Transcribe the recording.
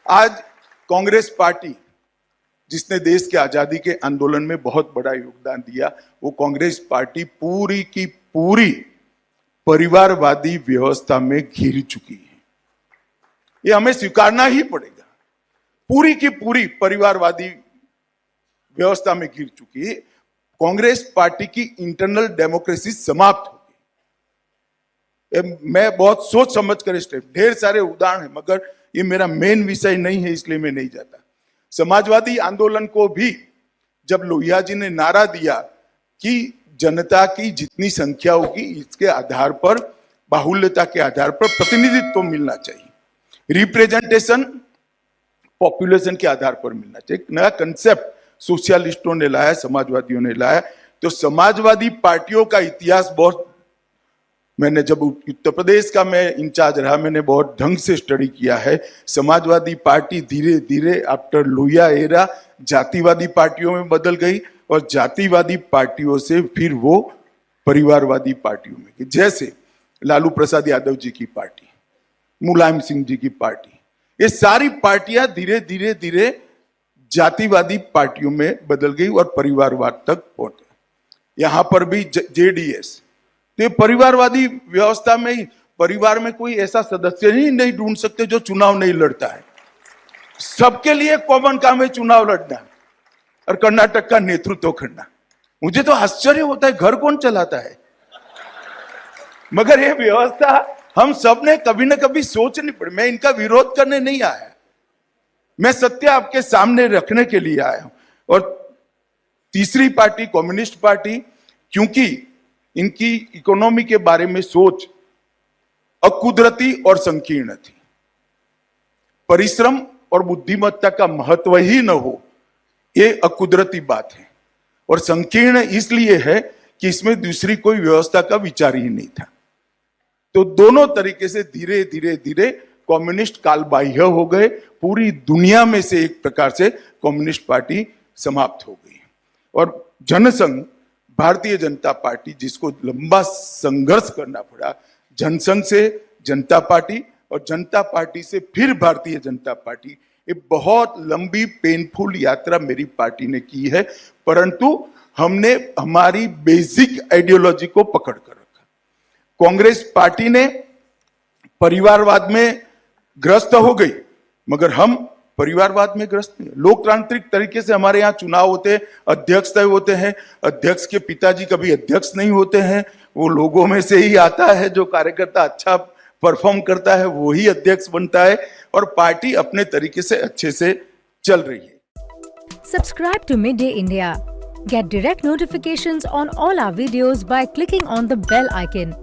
आज कांग्रेस पार्टी जिसने देश के आजादी के आंदोलन में बहुत बड़ा योगदान दिया, वो कांग्रेस पार्टी पूरी की पूरी परिवारवादी व्यवस्था में घिर चुकी है। ये हमें स्वीकारना ही पड़ेगा। पूरी की पूरी परिवारवादी व्यवस्था में घिर चुकी है। कांग्रेस पार्टी की इंटरनल डेमोक्रेसी समाप्त हो गई। मैं बहुत सोच समझ कर स्टेप, ढेर सारे उदाहरण हैं, मगर ये मेरा मेन विषय नहीं है, इसलिए मैं नहीं जाता। समाजवादी आंदोलन को भी जब लोहिया जी ने नारा दिया कि जनता की जितनी संख्या होगी इसके आधार पर, बाहुल्यता के आधार पर प्रतिनिधित्व मिलना चाहिए, रिप्रेजेंटेशन पॉपुलेशन के आधार पर मिलना चाहिए। एक नया कंसेप्ट सोशलिस्टों ने लाया, समाजवादियों ने लाया। तो समाजवादी पार्टियों का इतिहास बहुत, मैंने जब उत्तर प्रदेश का मैं इंचार्ज रहा, मैंने बहुत ढंग से स्टडी किया है। समाजवादी पार्टी धीरे धीरे आफ्टर लोहिया एरा जातिवादी पार्टियों में बदल गई और जातिवादी पार्टियों से फिर वो परिवारवादी पार्टियों में गई। जैसे लालू प्रसाद यादव जी की पार्टी, मुलायम सिंह जी की पार्टी, ये सारी पार्टियां धीरे धीरे धीरे जातिवादी पार्टियों में बदल गई और परिवारवाद तक पहुंच गई। यहां पर भी जेडीएस, तो ये परिवारवादी व्यवस्था में ही, परिवार में कोई ऐसा सदस्य ही नहीं ढूंढ सकते जो चुनाव नहीं लड़ता है। सबके लिए कॉमन काम है चुनाव लड़ना और कर्नाटक का नेतृत्व करना। मुझे तो आश्चर्य होता है, घर कौन चलाता है? मगर ये व्यवस्था हम सब ने कभी ना कभी सोचनी पड़ी। मैं इनका विरोध करने नहीं आया, मैं सत्य आपके सामने रखने के लिए आया हूं। और तीसरी पार्टी कम्युनिस्ट पार्टी, क्योंकि इनकी इकोनॉमी के बारे में सोच अकुदरती और संकीर्ण थी, परिश्रम और बुद्धिमत्ता का महत्व ही न हो, ये अकुदरती बात है। और संकीर्ण इसलिए है कि इसमें दूसरी कोई व्यवस्था का विचार ही नहीं था। तो दोनों तरीके से धीरे धीरे धीरे कम्युनिस्ट कालबाह्य हो गए। पूरी दुनिया में से एक प्रकार से कम्युनिस्ट पार्टी समाप्त हो गई। और जनसंघ, भारतीय जनता पार्टी, जिसको लंबा संघर्ष करना पड़ा, जनसंघ से जनता पार्टी और जनता पार्टी से फिर भारतीय जनता पार्टी, ये बहुत लंबी पेनफुल यात्रा मेरी पार्टी ने की है। परंतु हमने हमारी बेसिक आइडियोलॉजी को पकड़ कर रखा। कांग्रेस पार्टी ने परिवारवाद में ग्रस्त हो गई, मगर हम परिवारवाद में ग्रस्त नहीं। लोकतांत्रिक तरीके से हमारे यहाँ चुनाव होते हैं, अध्यक्ष तय होते हैं। अध्यक्ष के पिताजी कभी अध्यक्ष नहीं होते हैं, वो लोगों में से ही आता है। जो कार्यकर्ता अच्छा परफॉर्म करता है वो ही अध्यक्ष बनता है और पार्टी अपने तरीके से अच्छे से चल रही है। Subscribe to Midday India. Get direct notifications on all our videos by clicking on the bell icon.